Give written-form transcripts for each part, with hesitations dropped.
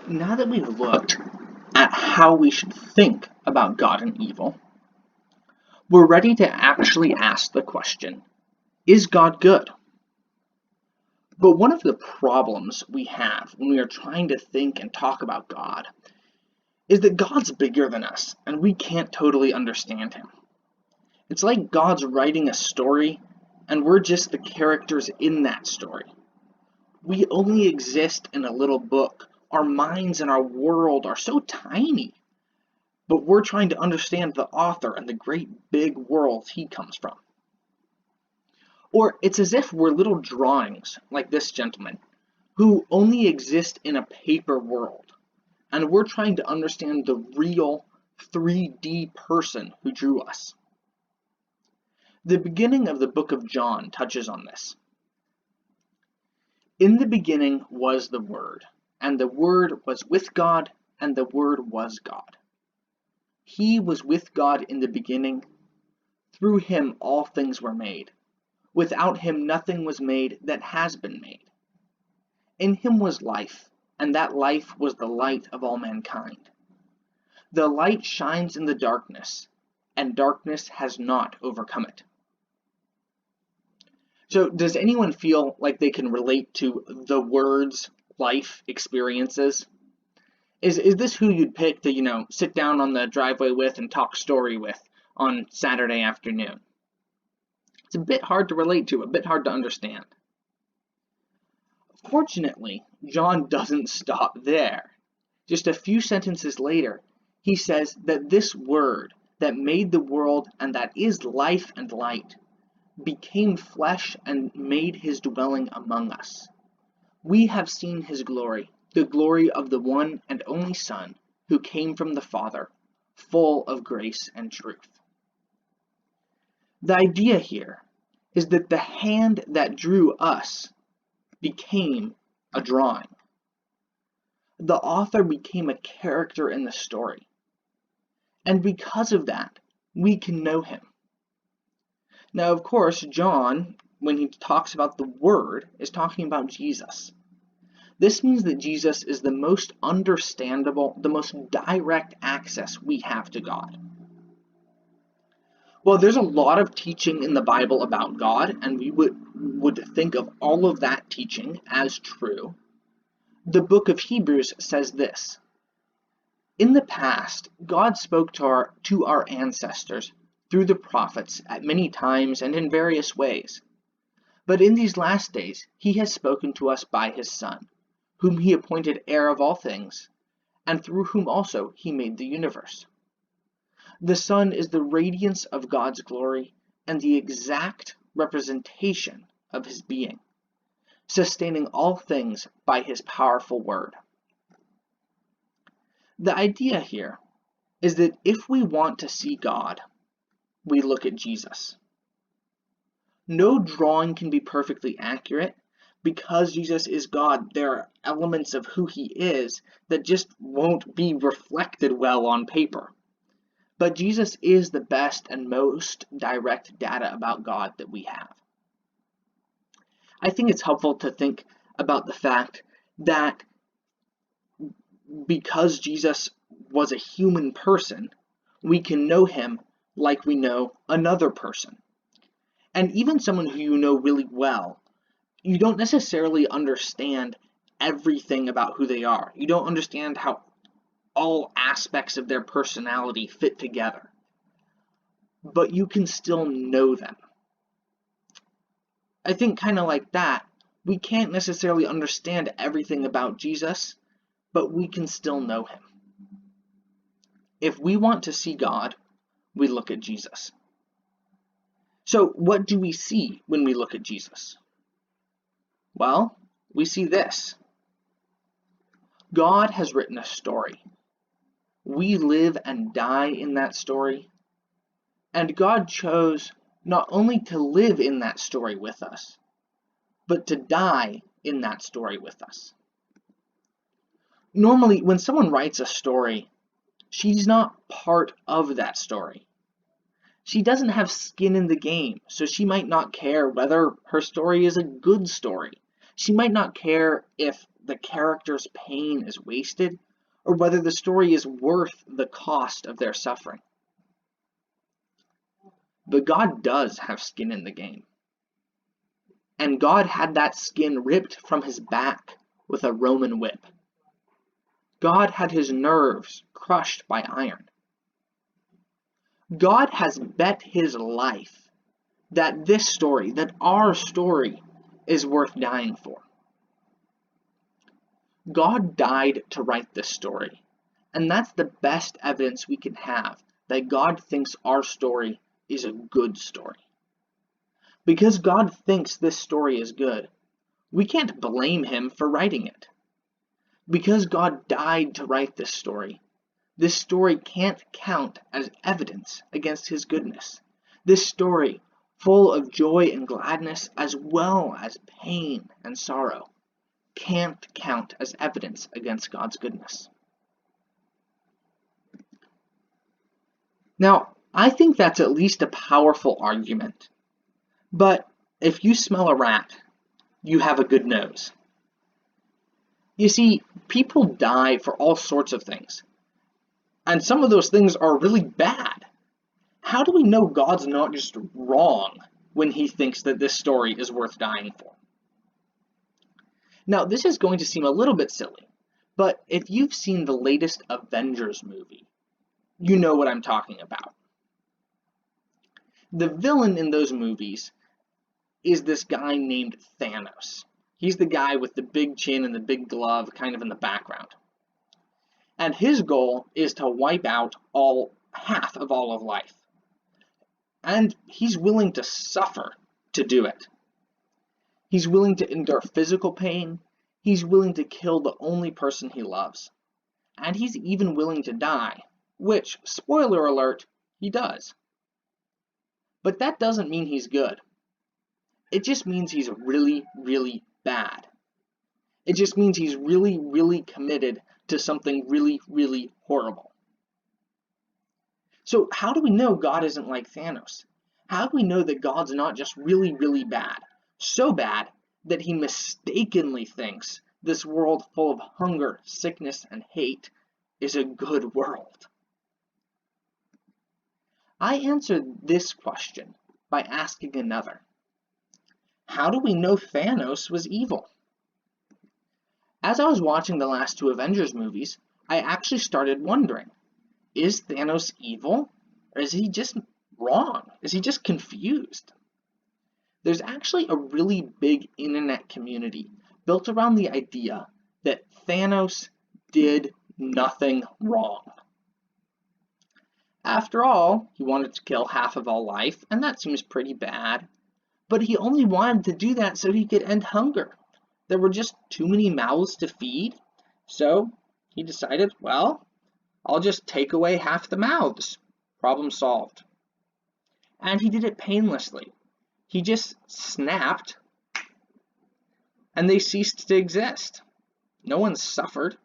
Now that we've looked at how we should think about God and evil, we're ready to actually ask the question, is God good? But one of the problems we have when we are trying to think and talk about God is that God's bigger than us and we can't totally understand him. It's like God's writing a story and we're just the characters in that story. We only exist in a little book. Our minds and our world are so tiny, but we're trying to understand the author and the great big world he comes from. Or it's as if we're little drawings, like this gentleman, who only exist in a paper world, and we're trying to understand the real 3D person who drew us. The beginning of the book of John touches on this. In the beginning was the Word, and the Word was with God, and the Word was God. He was with God in the beginning. Through him all things were made. Without him nothing was made that has been made. In him was life, and that life was the light of all mankind. The light shines in the darkness, and darkness has not overcome it. So does anyone feel like they can relate to the Word's life experiences? Is this who you'd pick to, sit down on the driveway with and talk story with on Saturday afternoon? It's a bit hard to relate to, a bit hard to understand. Fortunately, John doesn't stop there. Just a few sentences later, he says that this Word that made the world and that is life and light became flesh and made his dwelling among us. We have seen his glory, the glory of the one and only Son, who came from the Father, full of grace and truth. The idea here is that the hand that drew us became a drawing. The author became a character in the story. And because of that, we can know him. Now, of course, John, when he talks about the Word, is talking about Jesus. This means that Jesus is the most understandable, the most direct access we have to God. Well, there's a lot of teaching in the Bible about God, and we would think of all of that teaching as true. The book of Hebrews says this: in the past, God spoke to our ancestors through the prophets at many times and in various ways. But in these last days, he has spoken to us by his Son, whom he appointed heir of all things, and through whom also he made the universe. The Son is the radiance of God's glory and the exact representation of his being, sustaining all things by his powerful word. The idea here is that if we want to see God, we look at Jesus. No drawing can be perfectly accurate. Because Jesus is God, there are elements of who he is that just won't be reflected well on paper. But Jesus is the best and most direct data about God that we have. I think it's helpful to think about the fact that because Jesus was a human person, we can know him like we know another person. And even someone who you know really well, you don't necessarily understand everything about who they are. You don't understand how all aspects of their personality fit together. But you can still know them. I think kind of like that, we can't necessarily understand everything about Jesus, but we can still know him. If we want to see God, we look at Jesus. So what do we see when we look at Jesus? Well, we see this. God has written a story. We live and die in that story. And God chose not only to live in that story with us, but to die in that story with us. Normally, when someone writes a story, she's not part of that story. She doesn't have skin in the game, so she might not care whether her story is a good story. She might not care if the character's pain is wasted, or whether the story is worth the cost of their suffering. But God does have skin in the game. And God had that skin ripped from his back with a Roman whip. God had his nerves crushed by iron. God has bet his life that this story, that our story, is worth dying for. God died to write this story, and that's the best evidence we can have that God thinks our story is a good story. Because God thinks this story is good, we can't blame him for writing it. Because God died to write this story can't count as evidence against his goodness. This story, full of joy and gladness as well as pain and sorrow, can't count as evidence against God's goodness. Now, I think that's at least a powerful argument. But if you smell a rat, you have a good nose. You see, people die for all sorts of things. And some of those things are really bad. How do we know God's not just wrong when he thinks that this story is worth dying for? Now, this is going to seem a little bit silly, but if you've seen the latest Avengers movie, you know what I'm talking about. The villain in those movies is this guy named Thanos. He's the guy with the big chin and the big glove kind of in the background. And his goal is to wipe out half of all of life. And he's willing to suffer to do it. He's willing to endure physical pain. He's willing to kill the only person he loves. And he's even willing to die, which, spoiler alert, he does. But that doesn't mean he's good. It just means he's really, really bad. It just means he's really, really committed to something really, really horrible. So how do we know God isn't like Thanos? How do we know that God's not just really, really bad? So bad that he mistakenly thinks this world full of hunger, sickness, and hate is a good world. I answered this question by asking another. How do we know Thanos was evil? As I was watching the last two Avengers movies, I actually started wondering, is Thanos evil? Or is he just wrong? Is he just confused? There's actually a really big internet community built around the idea that Thanos did nothing wrong. After all, he wanted to kill half of all life, and that seems pretty bad. But he only wanted to do that so he could end hunger. There were just too many mouths to feed, so he decided, well, I'll just take away half the mouths. Problem solved. And he did it painlessly. He just snapped, and they ceased to exist. No one suffered.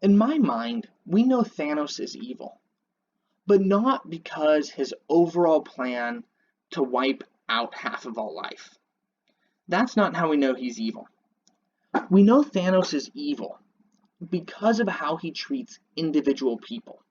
In my mind, we know Thanos is evil, but not because his overall plan to wipe out half of all life. That's not how we know he's evil. We know Thanos is evil because of how he treats individual people.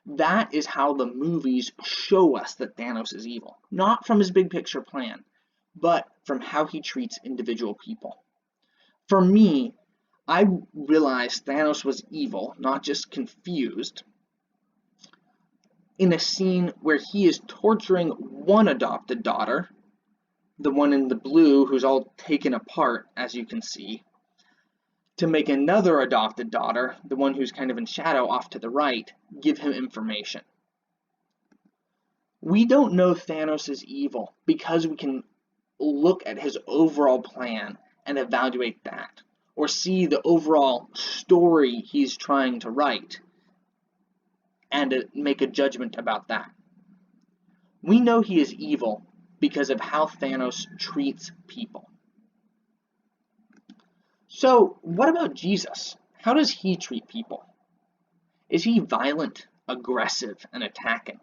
That is how the movies show us that Thanos is evil. Not from his big picture plan, but from how he treats individual people. For me, I realized Thanos was evil, not just confused, in a scene where he is torturing one adopted daughter, the one in the blue who's all taken apart, as you can see, to make another adopted daughter, the one who's kind of in shadow off to the right, give him information. We don't know Thanos is evil because we can look at his overall plan and evaluate that, or see the overall story he's trying to write and make a judgment about that. We know he is evil because of how Thanos treats people. So, what about Jesus? How does he treat people? Is he violent, aggressive, and attacking?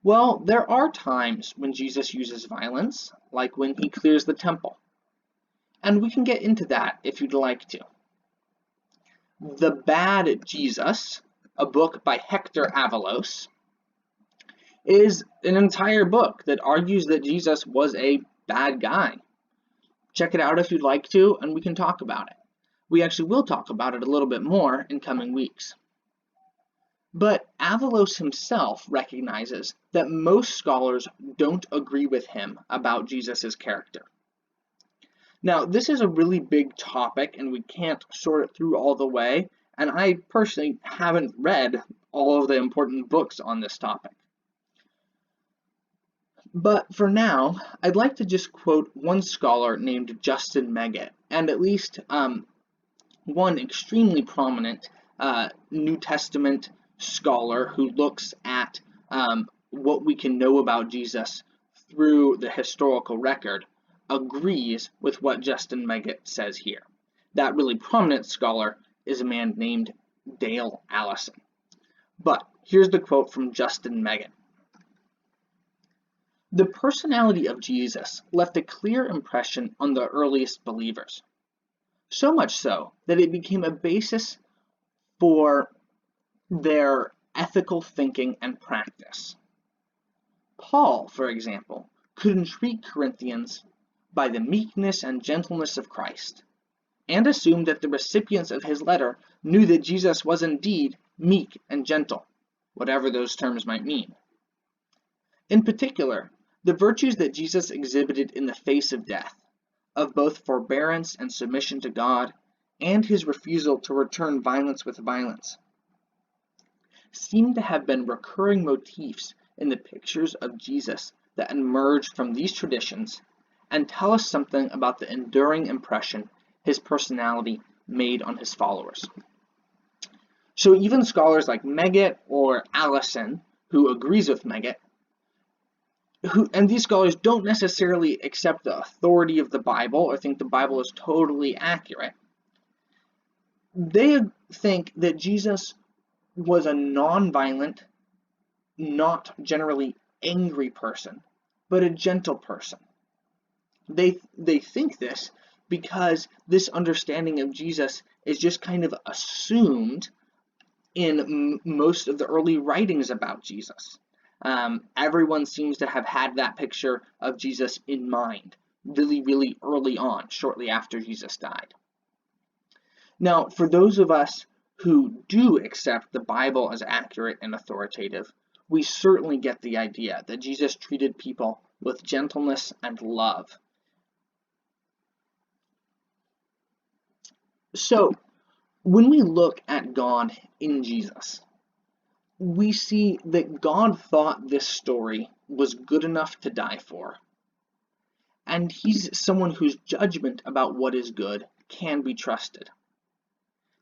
Well, there are times when Jesus uses violence, like when he clears the temple. And we can get into that if you'd like to. The Bad Jesus, a book by Hector Avalos, is an entire book that argues that Jesus was a bad guy. Check it out if you'd like to, and we can talk about it. We actually will talk about it a little bit more in coming weeks. But Avalos himself recognizes that most scholars don't agree with him about Jesus' character. Now, this is a really big topic, and we can't sort it through all the way, and I personally haven't read all of the important books on this topic. But for now, I'd like to just quote one scholar named Justin Meggitt, and at least one extremely prominent New Testament scholar who looks at what we can know about Jesus through the historical record, agrees with what Justin Meggitt says here. That really prominent scholar is a man named Dale Allison. But here's the quote from Justin Meggitt. The personality of Jesus left a clear impression on the earliest believers, so much so that it became a basis for their ethical thinking and practice. Paul, for example, could entreat Corinthians by the meekness and gentleness of Christ, and assumed that the recipients of his letter knew that Jesus was indeed meek and gentle, whatever those terms might mean. In particular, the virtues that Jesus exhibited in the face of death, of both forbearance and submission to God, and his refusal to return violence with violence, seem to have been recurring motifs in the pictures of Jesus that emerged from these traditions and tell us something about the enduring impression his personality made on his followers. So even scholars like Meggitt or Allison, who agrees with Meggitt, and these scholars don't necessarily accept the authority of the Bible or think the Bible is totally accurate. They think that Jesus was a non-violent, not generally angry person, but a gentle person. They think this because this understanding of Jesus is just kind of assumed in most of the early writings about Jesus. Everyone seems to have had that picture of Jesus in mind really, really early on, shortly after Jesus died. Now, for those of us who do accept the Bible as accurate and authoritative, we certainly get the idea that Jesus treated people with gentleness and love. So, when we look at God in Jesus, we see that God thought this story was good enough to die for. And he's someone whose judgment about what is good can be trusted.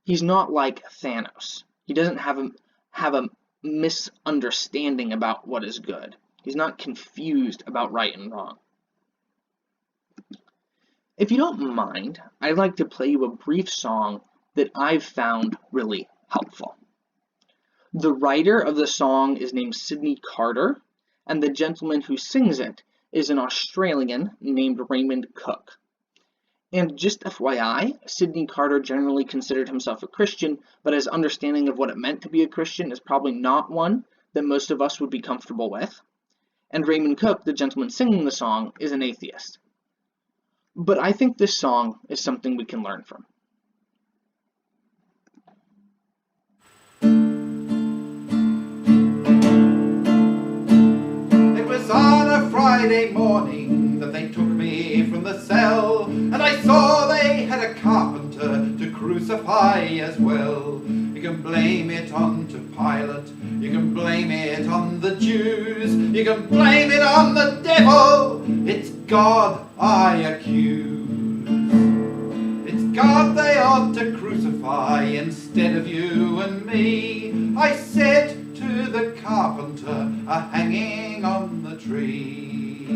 He's not like Thanos. He doesn't have a misunderstanding about what is good. He's not confused about right and wrong. If you don't mind, I'd like to play you a brief song that I've found really helpful. The writer of the song is named Sidney Carter, and the gentleman who sings it is an Australian named Raymond Cook. And just FYI, Sidney Carter generally considered himself a Christian, but his understanding of what it meant to be a Christian is probably not one that most of us would be comfortable with. And Raymond Cook, the gentleman singing the song, is an atheist. But I think this song is something we can learn from. On a Friday morning that they took me from the cell, and I saw they had a carpenter to crucify as well. You can blame it on to Pilate, you can blame it on the Jews, you can blame it on the devil, it's God I accuse. It's God they ought to crucify instead of you and me. I said to the carpenter, a hanging on the tree.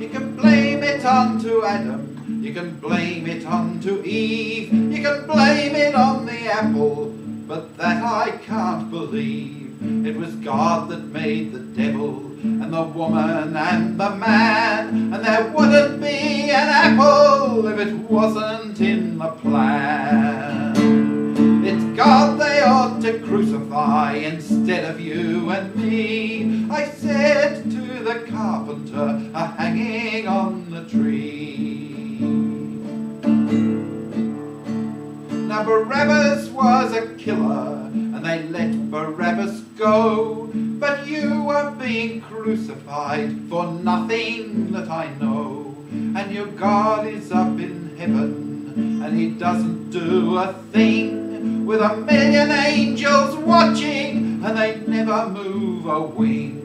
You can blame it on to Adam, you can blame it on to Eve, you can blame it on the apple, but that I can't believe. It was God that made the devil and the woman and the man, and there wouldn't be an apple if it wasn't in the plan. It's God they ought to crucify instead of you and me, I said to the carpenter hanging on the tree. Now Barabbas was a killer, and they let Barabbas go, but you are being crucified for nothing that I know, and your God is up in heaven, and he doesn't do a thing, with 1,000,000 angels watching, and they never move a wing.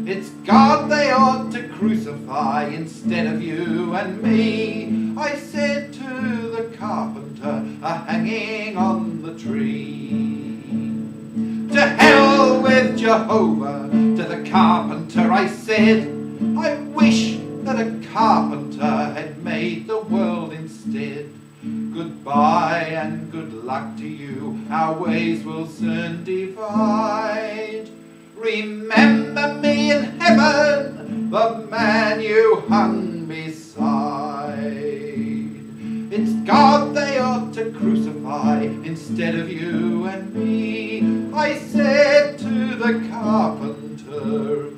It's God they ought to crucify instead of you and me, I said to the carpenter hanging on the tree. To hell with Jehovah, to the carpenter I said, I wish that a carpenter had made the world instead. Goodbye and good luck to you, our ways will soon divide. Remember me in heaven, the man you hung beside. It's God they ought to crucify instead of you and me, I said to the carpenter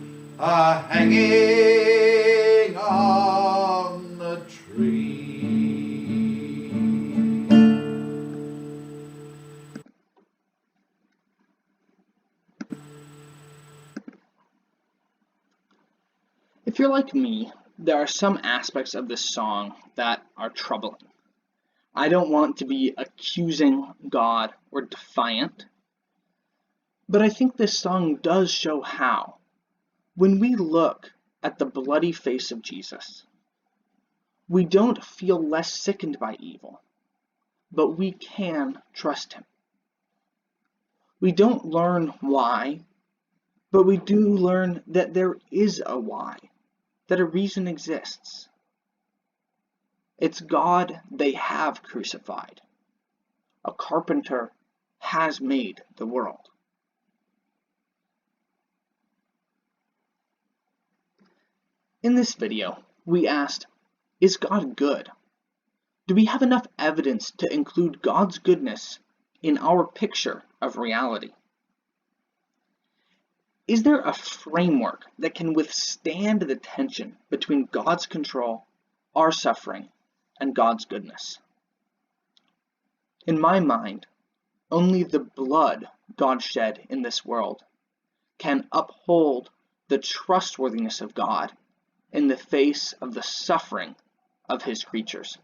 hanging on the tree. If you're like me, there are some aspects of this song that are troubling. I don't want to be accusing God or defiant, but I think this song does show how. When we look at the bloody face of Jesus, we don't feel less sickened by evil, but we can trust him. We don't learn why, but we do learn that there is a why, that a reason exists. It's God they have crucified. A carpenter has made the world. In this video, we asked, is God good? Do we have enough evidence to include God's goodness in our picture of reality? Is there a framework that can withstand the tension between God's control, our suffering, and God's goodness? In my mind, only the blood God shed in this world can uphold the trustworthiness of God in the face of the suffering of his creatures.